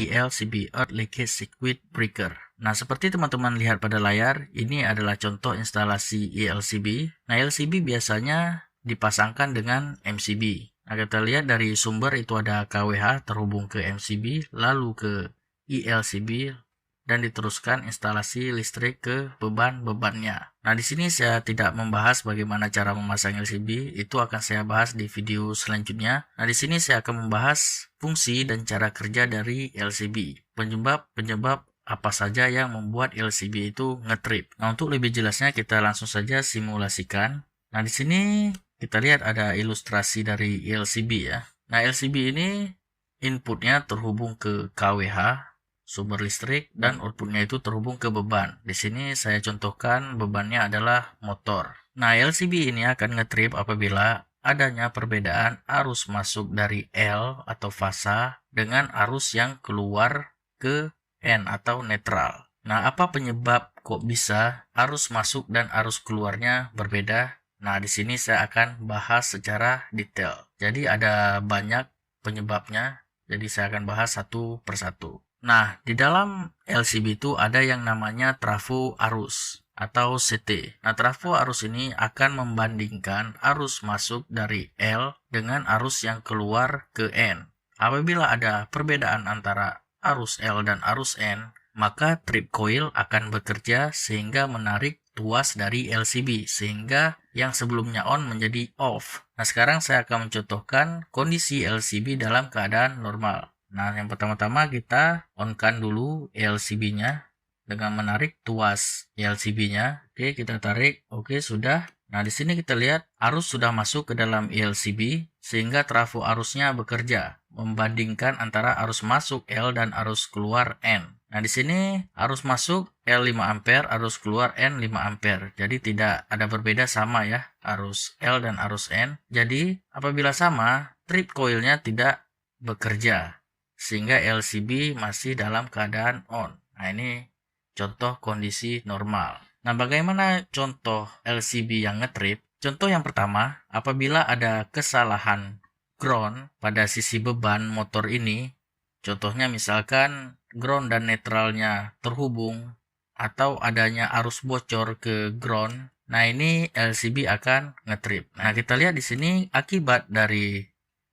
ELCB Earth Leakage Circuit Breaker. Nah, seperti teman-teman lihat pada layar, ini adalah contoh instalasi ELCB. Nah, LCB biasanya dipasangkan dengan MCB. Nah, kita lihat dari sumber itu ada KWH terhubung ke MCB, lalu ke ELCB, dan diteruskan instalasi listrik ke beban-bebannya. Nah, di sini saya tidak membahas bagaimana cara memasang LCB, itu akan saya bahas di video selanjutnya. Nah, di sini saya akan membahas fungsi dan cara kerja dari LCB. Penyebab apa saja yang membuat LCB itu ngetrip. Nah, untuk lebih jelasnya kita langsung saja simulasikan. Nah, di sini kita lihat ada ilustrasi dari LCB ya. Nah, LCB ini inputnya terhubung ke KWH, sumber listrik, dan outputnya itu terhubung ke beban. Di sini saya contohkan bebannya adalah motor. Nah, LCB ini akan ngetrip apabila adanya perbedaan arus masuk dari L atau fasa dengan arus yang keluar ke N atau netral. Nah, apa penyebab kok bisa arus masuk dan arus keluarnya berbeda? Nah, di sini saya akan bahas secara detail. Jadi ada banyak penyebabnya, jadi saya akan bahas satu persatu. Nah, di dalam LCB itu ada yang namanya trafo arus atau CT. Nah, trafo arus ini akan membandingkan arus masuk dari L dengan arus yang keluar ke N. Apabila ada perbedaan antara arus L dan arus N, maka trip coil akan bekerja sehingga menarik tuas dari LCB sehingga yang sebelumnya on menjadi off. Nah, sekarang saya akan mencontohkan kondisi LCB dalam keadaan normal. Nah, yang pertama-tama kita on-kan dulu LCB-nya dengan menarik tuas LCB-nya. Oke, kita tarik. Oke, sudah. Nah, di sini kita lihat arus sudah masuk ke dalam LCB sehingga trafo arusnya bekerja membandingkan antara arus masuk L dan arus keluar N. Nah, di sini arus masuk L 5 ampere, arus keluar N 5 ampere. Jadi tidak ada berbeda, sama ya, arus L dan arus N. Jadi apabila sama, trip coilnya tidak bekerja sehingga LCB masih dalam keadaan on. Nah, ini contoh kondisi normal. Nah, bagaimana contoh LCB yang ngetrip? Contoh yang pertama, apabila ada kesalahan ground pada sisi beban motor ini, contohnya misalkan ground dan netralnya terhubung atau adanya arus bocor ke ground, nah ini LCB akan ngetrip. Nah, kita lihat di sini akibat dari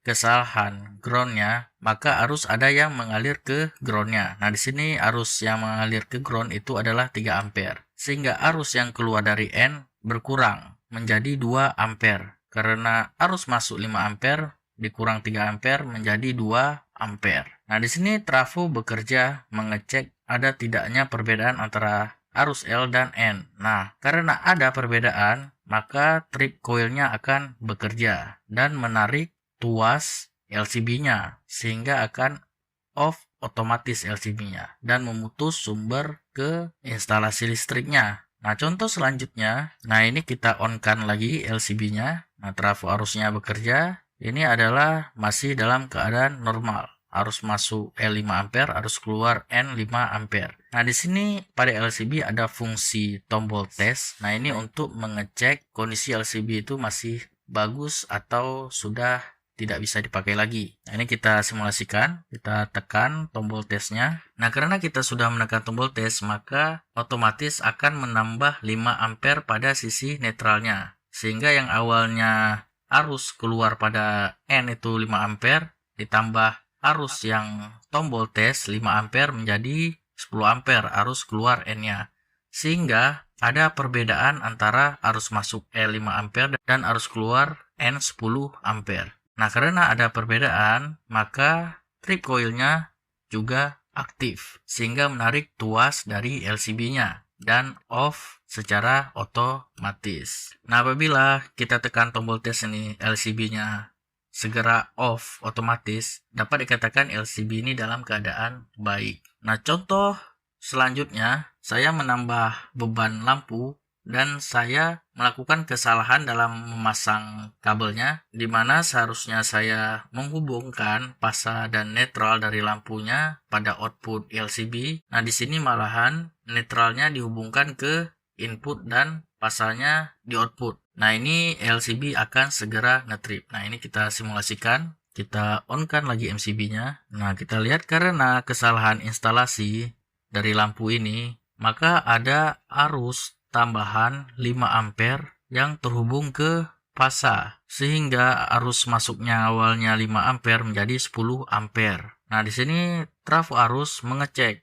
kesalahan groundnya, maka arus ada yang mengalir ke groundnya. Nah, di sini arus yang mengalir ke ground itu adalah 3 ampere. Sehingga arus yang keluar dari N berkurang menjadi 2 ampere. Karena arus masuk 5 ampere dikurang 3 ampere menjadi 2 ampere. Nah, di sini trafo bekerja mengecek ada tidaknya perbedaan antara arus L dan N. Nah, karena ada perbedaan, maka trip coilnya akan bekerja dan menarik tuas LCB-nya sehingga akan off otomatis LCB-nya dan memutus sumber ke instalasi listriknya. Nah, contoh selanjutnya, nah ini kita on-kan lagi LCB-nya. Nah, trafo arusnya bekerja. Ini adalah masih dalam keadaan normal. Arus masuk L 5 ampere, arus keluar N 5 ampere. Nah, di sini pada LCB ada fungsi tombol tes. Nah, ini untuk mengecek kondisi LCB itu masih bagus atau sudah tidak bisa dipakai lagi. Nah, ini kita simulasikan, kita tekan tombol tesnya. Nah, karena kita sudah menekan tombol tes, maka otomatis akan menambah 5 ampere pada sisi netralnya. Sehingga yang awalnya arus keluar pada N itu 5 ampere, ditambah arus yang tombol tes 5 ampere menjadi 10 ampere arus keluar N-nya. Sehingga ada perbedaan antara arus masuk L 5 ampere dan arus keluar N 10 ampere. Nah, karena ada perbedaan, maka trip coilnya juga aktif, sehingga menarik tuas dari LCB-nya dan off secara otomatis. Nah, apabila kita tekan tombol tes ini, LCB-nya segera off otomatis, dapat dikatakan LCB ini dalam keadaan baik. Nah, contoh selanjutnya, saya menambah beban lampu dan saya melakukan kesalahan dalam memasang kabelnya, di mana seharusnya saya menghubungkan pasa dan netral dari lampunya pada output LCB. Nah, di sini malahan netralnya dihubungkan ke input dan pasanya di output. Nah, ini LCB akan segera ngetrip. Nah, ini kita simulasikan. kita on-kan lagi MCB-nya. Nah, kita lihat karena kesalahan instalasi dari lampu ini, maka ada arus tambahan 5 ampere yang terhubung ke fasa, sehingga arus masuknya awalnya 5 ampere menjadi 10 ampere. Nah, di sini trafo arus mengecek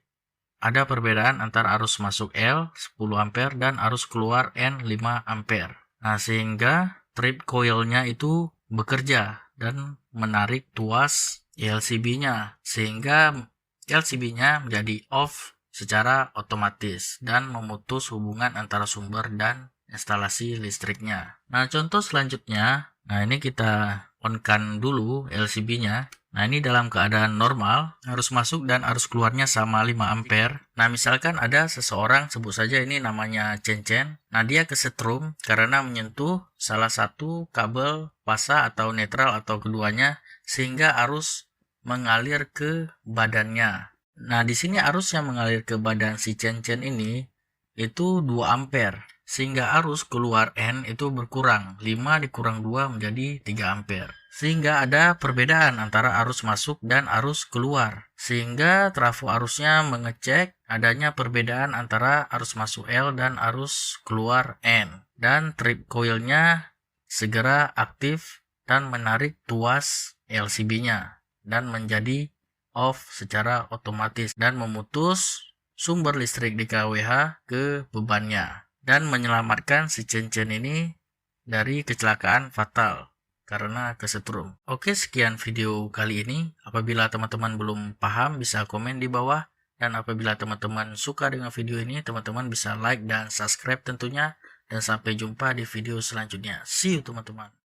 ada perbedaan antara arus masuk L 10 ampere dan arus keluar N 5 ampere. Nah, sehingga trip coil-nya itu bekerja dan menarik tuas LCB-nya, sehingga LCB-nya menjadi off secara otomatis dan memutus hubungan antara sumber dan instalasi listriknya. Nah, contoh selanjutnya, nah ini kita on-kan dulu LCB-nya. Nah, ini dalam keadaan normal, arus masuk dan arus keluarnya sama 5 ampere. Nah, misalkan ada seseorang, sebut saja ini namanya Cen-Cen. Nah, dia kesetrum karena menyentuh salah satu kabel fasa atau netral atau keduanya, sehingga arus mengalir ke badannya. Nah, di sini arus yang mengalir ke badan si Cen-Cen ini itu 2 ampere. Sehingga arus keluar N itu berkurang, 5 dikurang 2 menjadi 3 ampere. Sehingga ada perbedaan antara arus masuk dan arus keluar. Sehingga trafo arusnya mengecek adanya perbedaan antara arus masuk L dan arus keluar N. Dan trip coilnya segera aktif dan menarik tuas LCB-nya dan menjadi off secara otomatis dan memutus sumber listrik di KWH ke bebannya dan menyelamatkan si Cen-Cen ini dari kecelakaan fatal karena kesetrum. Oke, sekian video kali ini. Apabila teman-teman belum paham, bisa komen di bawah. Dan apabila teman-teman suka dengan video ini, teman-teman bisa like dan subscribe tentunya. Dan sampai jumpa di video selanjutnya. See you teman-teman.